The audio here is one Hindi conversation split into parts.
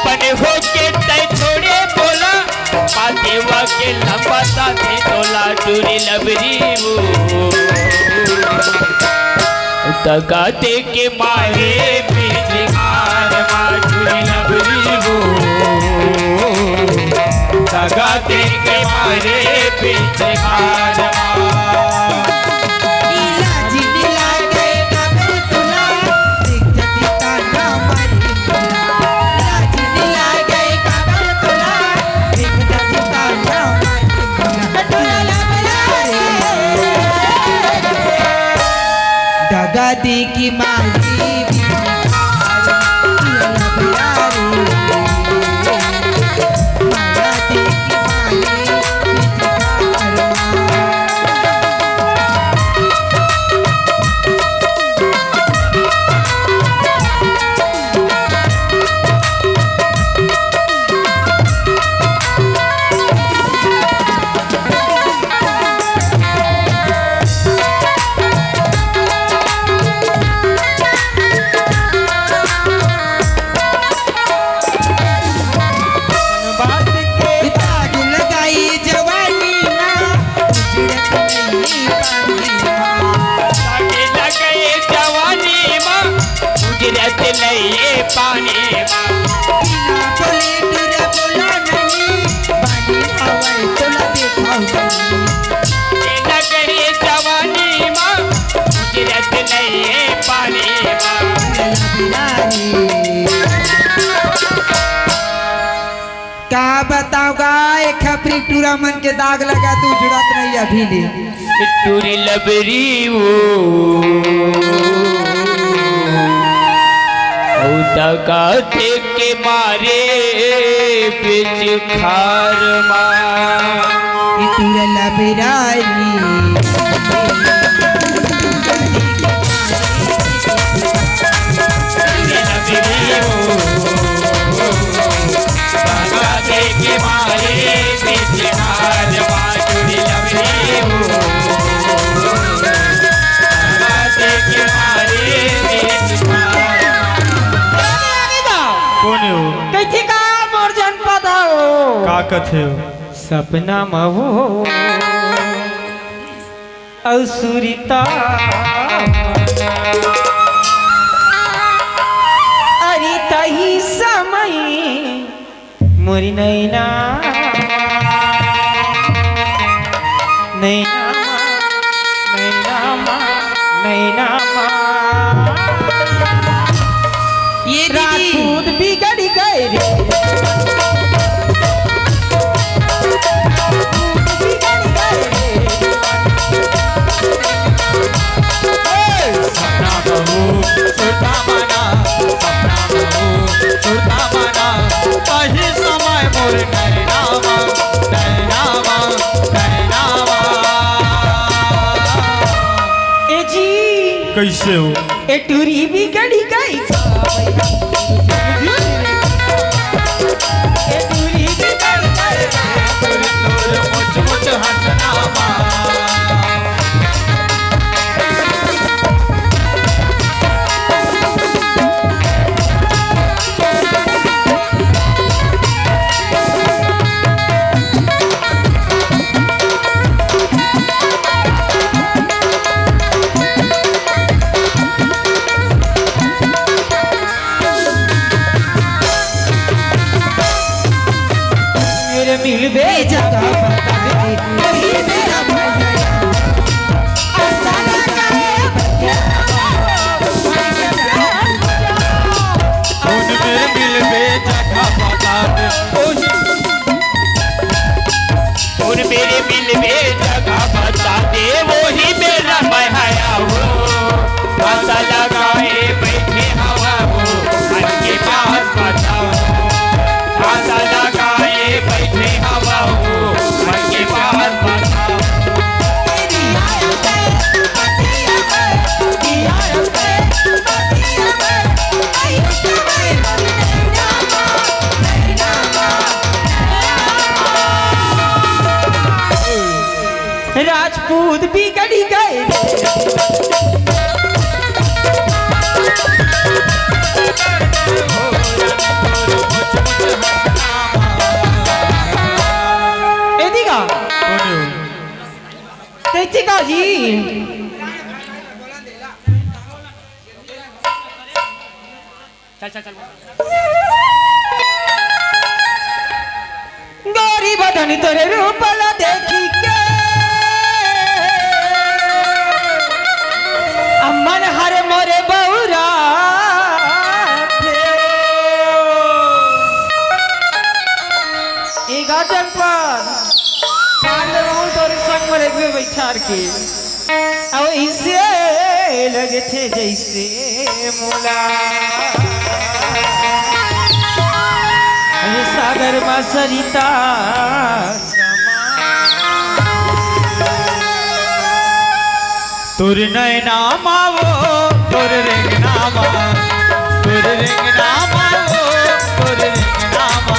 अपन हो के तय छोड़े बोला पादेवा के लंबा साथे तोला चूरी लबरी वो तगाते के मारे पीछे कार चूरी लबरी वो तगाते के मारे पीछे कार दी की माली पानी जवानी माँ गिरत नहीं पानी क्या बताओगा एक खपरी टूरा मन के दाग लगा तू जुड़त नहीं अभी ले टूरी लबरी वो तगाते के मारे बीच खार टूरा लबराई के मारे बीच खार चूरी लबरी के मारे बीच कौन हो कैथी का मोर जनपद हो का कथे हो सपना महो असुरिता अरे तही समय मोरी नैना नैना नैना नैना ये राजपूत बिगड़ गए रे कैसे हो ए टूरी बिगड़ गई मिलबे जगह बता दे वही मेरा भैया ऐसा लगा मिलबे जगह बता दे और मेरे मिलबे जगह बता दे वही मेरा भैया हो आशा लगाए बैठे हवा हो के पास बताओ आशा लगाए बैठे हवा हो के पास बताओ राजपूत बिगड़ गए कैसे का जी चल चल चल गोरी बदनी तोरे रूपला देखी के अमन हरे मोरे बौरा ए गार्डन पर तोरे संग में एक बैठार के अब इसे लगे थे जैसे मोला ये सागर में सरिता तुर नैना मावो तुर रिंग नामा तुर रिंग नामा तुर रिंग नामा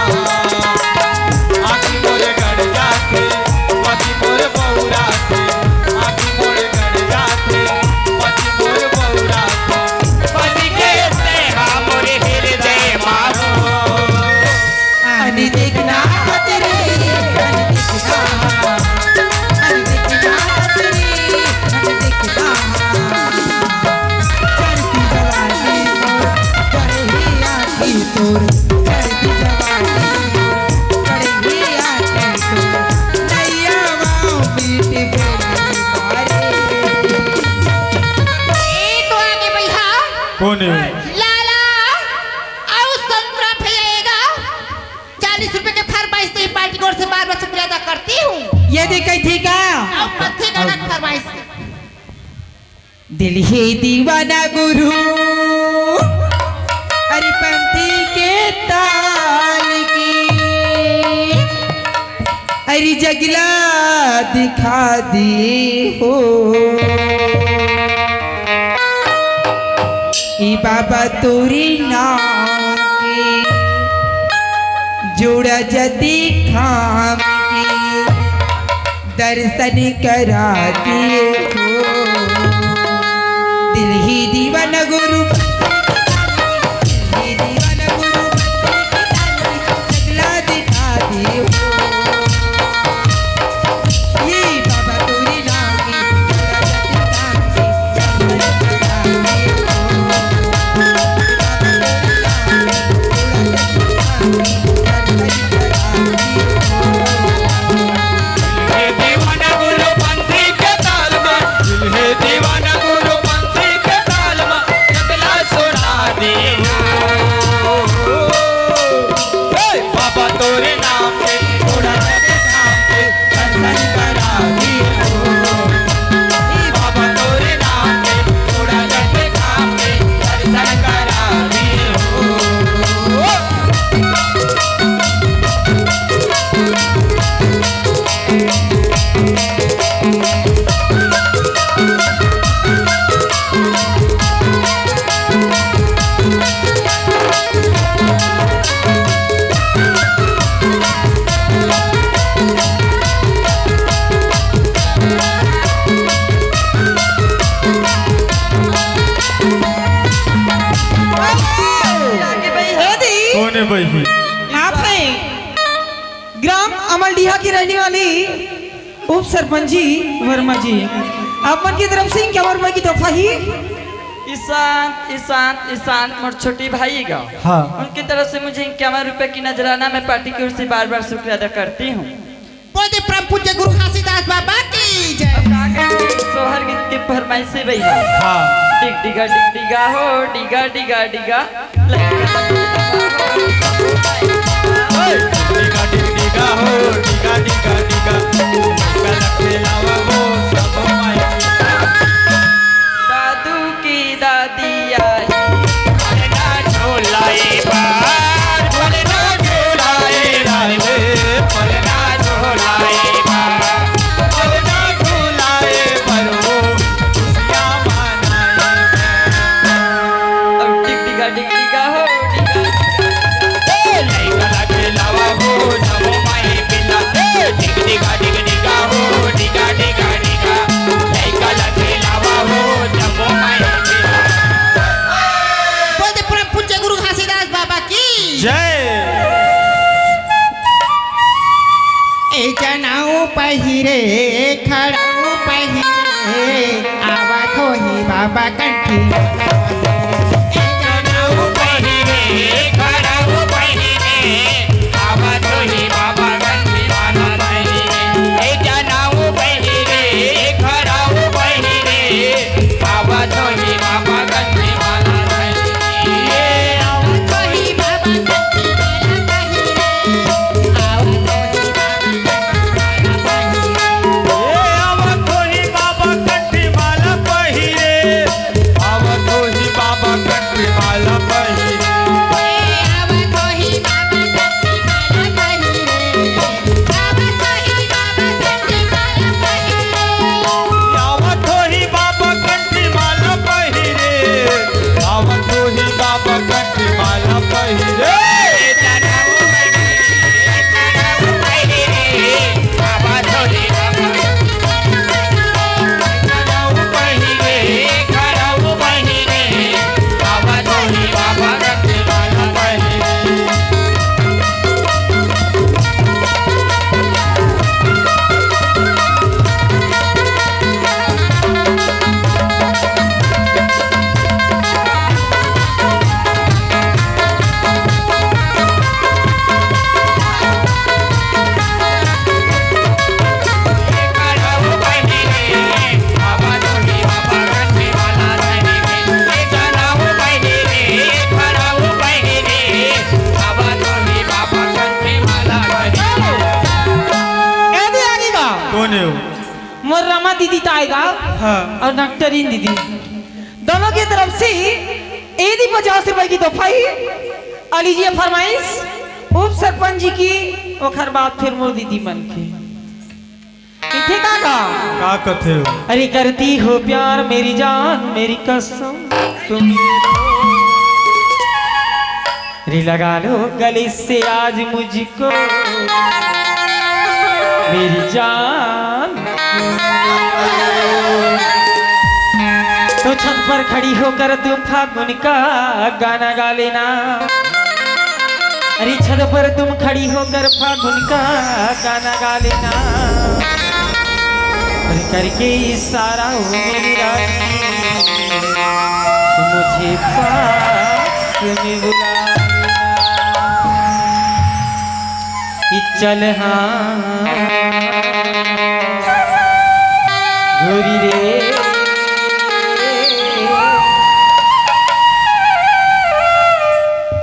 आखी मोरे गड़ जाते पति मोरे बहुराते आखी मोरे गड़ जाते पति मोरे बहुराते पति के स्नेहा मोरे हृदय मारो अनि देखना तेरे अनि देखना अनि देखना तेरे अनि देखना चढ़ती जवानी करे ही आखी तोर चढ़ती जवानी करे ही आखी तोर नैया वाओ बीटी बोली ए तो आगे भैया कौन है लाला आओ संतरा फैलाएगा 40 रुपए के फरमाइश तो पार्टी की ओर से बार बार शुक्रिया अदा करती हूँ। ये देखई थी का आओ पत्थर का अलग फरमाइश दिल ही दीवाना गुरु अरे पंथी के ताल की अरे जगला दिखा दी हो ई बाबा तोरी नाम की जोड़ा जदी खाम की दर्शन करा दिए हो दिल ही दीवाना गुरु दिल ही दीवाना गुरु जगला दिखा दिए हो ये बाबा तोरी नाम की जोड़ा जदी खाम की हे दीवाना गुरु पंथी के ताल में हे दीवाना गुरु पंथी के ताल में जगला सुना दे बाबा तोरे नाम पे थोड़ा जग नाम पे दर्शन करा दियो बाबा तोरे नाम पे थोड़ा जग नाम पे दर्शन करा दियो कौन है भाई आप हैं ग्राम अमलडीहा की रहने वाली उप सरपंच जी वर्मा जी आप मन की तरफ से क्या वर्मा की तोहफा ही ईशांत ईशांत ईशांत मोर छोटी भाई गा हाँ उनकी तरफ से मुझे 51 रुपए की नजराना मैं पार्टी की ओर से बार बार शुक्रिया अदा करती हूँ। बोल दे परम पूज्य गुरु घासीदास बाबा की जय। सोहर गीत की फरमाइश से भैया हाँ डिग डिगा हो डिगा डिगा डिगा डिगा डिगा हो डिगा डिगा डिगा लगे लावा वो सब माई दादू की दादी आई पलना झोलाए बार पलना झोलाए रावे पलना झोलाए बार पलना झूलाए बरो खुशियाँ मनाए और डिग डिगा हो डिगा लइका लगे लावा हो सब माई पिला डिग डिगा हो डिगा डिगा डिगा बहिरे आवत होही बाबा कंठी जनाऊ बहिरे खराऊ बहिरे आवत होही बाबा कंठी माला धरिरे जनाऊ बहिरे खराऊ बहिरे आवत होही बाबा कंठी माला धरिरे आवत होही बाबा कंठी माला बहिरे आवत होही बाबा कंठी माला बहिरे आवत होही बाबा कंठी माला पहिरे आवत होही बाबा कंठी माला बहिरे आवत होही बाबा कंठी माला बहिरे आवत होही बाबा कंठी माला पहिरे आवत होही बाबा कंठी माला पहिरे जनाऊ बहिरे खराऊ बहिरे आवत होही बाबा जनाऊ बहिरे खराऊ बहिरे आवत होही बाबा कंठी माला धरिरे खराऊ बहिरे आवत होही बाबा कंठी माला धरिरे जनाऊ बहिरे खराऊ बहिरे आवत होही बाबा कंठी माला धरिरे ऐसे आएगा कौन है वो? मोर रमा दीदी तो आएगा हाँ और डॉक्टरीन दीदी दोनों की तरफ से यदि 50 रुपए की तोहफाई और लीजिए फरमाइश उप सरपंच जी की ओखर बाद फिर मोर दीदी मन के इथे का का कथे हो? अरे करती हो प्यार मेरी जान मेरी कसम तुम ये लो। रे लगा लो गले से आज मुझको मेरी जान तो छत पर खड़ी होकर तुम फागुन का गाना गा लेना अरे छत पर तुम खड़ी होकर फागुन का गाना गा लेना और करके इशारा हो मेरी रानी तो मुझे पास में बुला लेना कि चल हाँ गोरी रे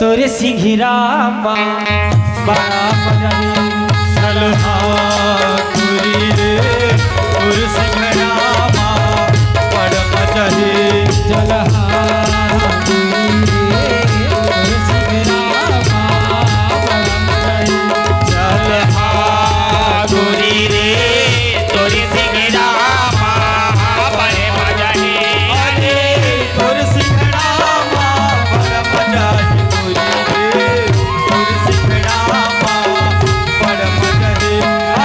तोरे सिंघरामा बड़ा मजा सलहा तुरी रे और सिंगरामा बड़ मजहे जलहा तोरे सिंघरामा बड़ा मजा चल हा गोरी रे तोरी सिंगरामा बड़े मजा अरे और सिंगरामा बड़ मजहे तुरी रे और सिंगरामा बड़ मजहे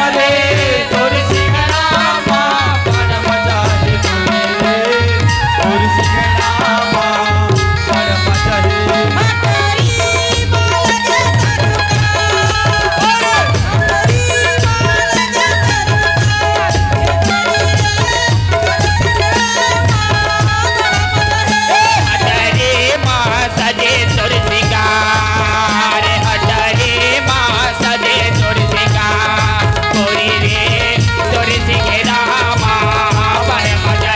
अरे और सिंगरामा बड़ मजहे तुरी रे और सिंगरामा बड़ मजहे हटरे माँ सजे तोर सिंगार हटरे माँ सजे तोर सिंगार गोरी रे तोर सिंगरामा बड़े मजा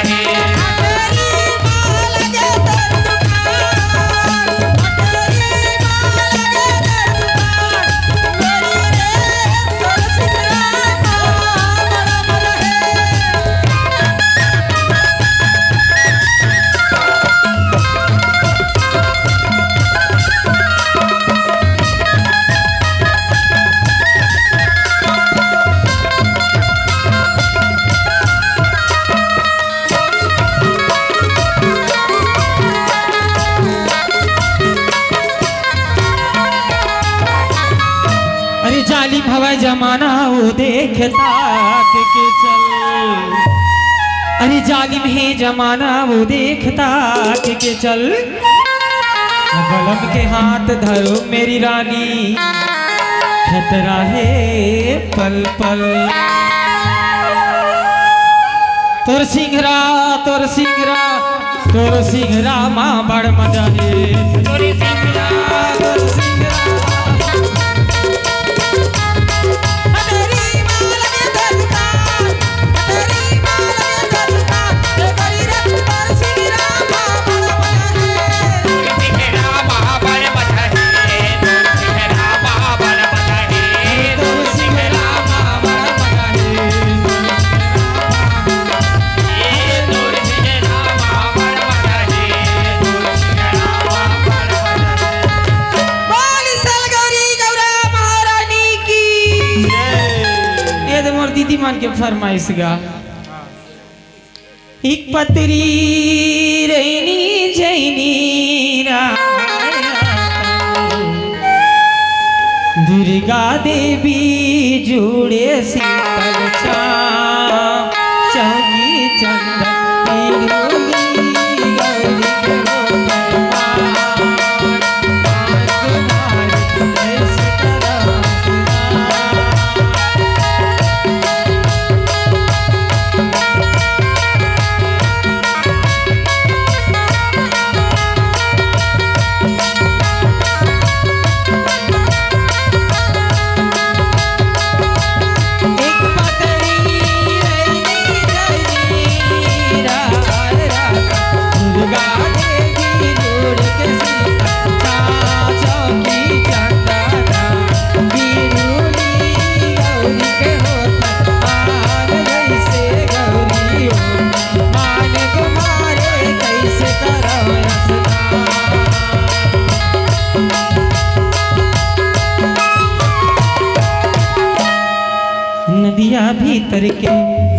अरे जालिम हवा जमाना वो देखता के चल अरे जालिम है जमाना वो देखता के चल बलम के हाथ धरो मेरी रानी खतरा है पल पल तोर सिंहरा माँ बड़ मजा है तोरी सिंहरा तोर सिंहरा तेरी माँ लगे धरता तेरी माँ लगे धरता ते करी रे पर सिरा माँ बड़ा बड़ा है सिंहरा महाबल बधा है तोर सिंहरा महाबल बधा है तोर सिंहरा माँ बड़ मजा है ये तोर सिंहरा महाबल बधा है तोर सिंहरा महाबल बधा है बोली सलगौरी गौरा महारानी की ये तो मोर दीदी मान के फरमाइश गा एक पतरी रैनी जैनी दुर्गा देवी जुड़े शीतल चौकी चंदन तिरुली गौरी के एक पतरी रैनी जैनी दुर्गा देवी जोड़ के सीता चौकी चंदना बिरुली गौरी के होत मान जैसे गौरी हो मान तुम्हारे कैसे करो नदिया भीतर के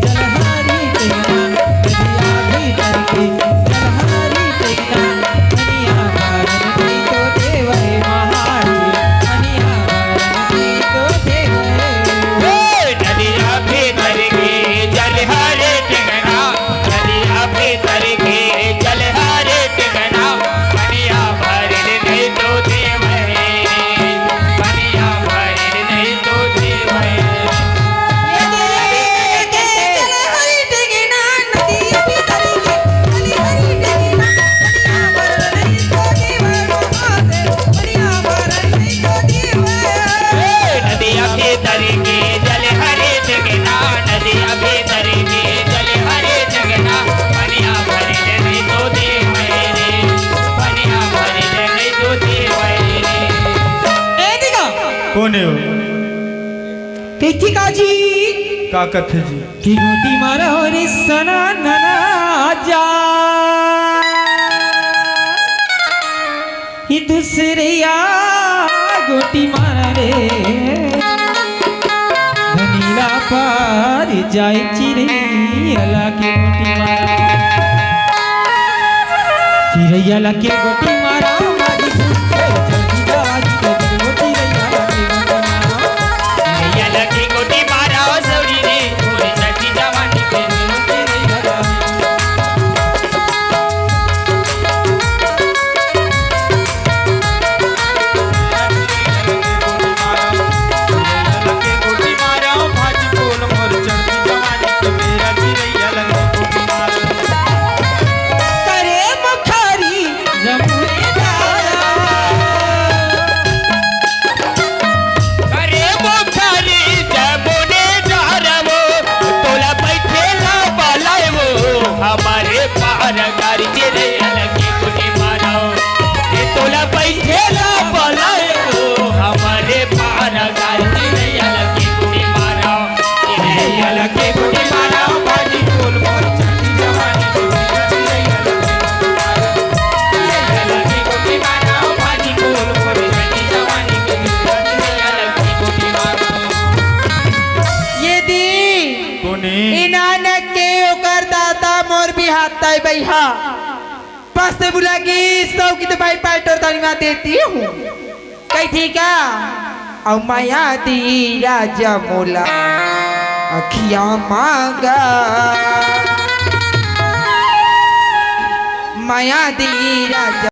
जलहारी तेरा नदिया भीतर के जलहारी तेरा मनिया भारत की तो देव है महारी मनिया भारत की तो देव है नदिया भीतर के जल हरे टिकना नदिया भीतर के जल हरे टिकना बनिया भरल नहीं तो देव है बनिया भरल नहीं तो देव है नदिया भीतर के जल हरे टिकना नदिया भीतर के जल हरे टिकना बनिया भरल नहीं तो देव है बनिया भरल नहीं तो देव है ए दिगा कौन है वो? देखी काजी का कथे जी की गोटी मारो रे सना नना जा ये दूसरे या गोटी मारा रे धनीला पार जाए चिड़ैया के गोटी मारा चिड़ैया के गोटी मारा मारी भूखे जल्दी जावाजी के गोटी चिड़ैया के गोटी मारा नैया लगी गोटी मारा सौरी रे पूरी चटी जवानी के लगे गोटी मारा भाजी बोल मोर चढ़ती जवानी के मेरा चिड़ैया लगे गोटी मारा करे मुखारी जमुने धारा अरे मुखारी जमुने जारवो तोला बैठेला बालावो हमारे पार गाड़ी चिड़ैया लगी गोटी मारा ये तोला बैठेला बालावो हमारे पार गाड़ी चिड़ैया लगी गोटी मारा चिड़ैया लगी गोटी मारा बाजी बोल मोर चढ़ती जवानी के मेरा चिड़ैया लगी गोटी मारा बाजी बोल मोर चढ़ती जवानी के मेरा चिड़ैया लगी गोटी मारा ये दी कौन है? इनानक के ओकर दाता मोर भी हाथ ताई भैया पास से बुलागी सौ की तो भाई पाल्टो तारी माँ देती हूँ कही ठीक है और माया दी राजा मोला अखिया मांगा माया दी राजा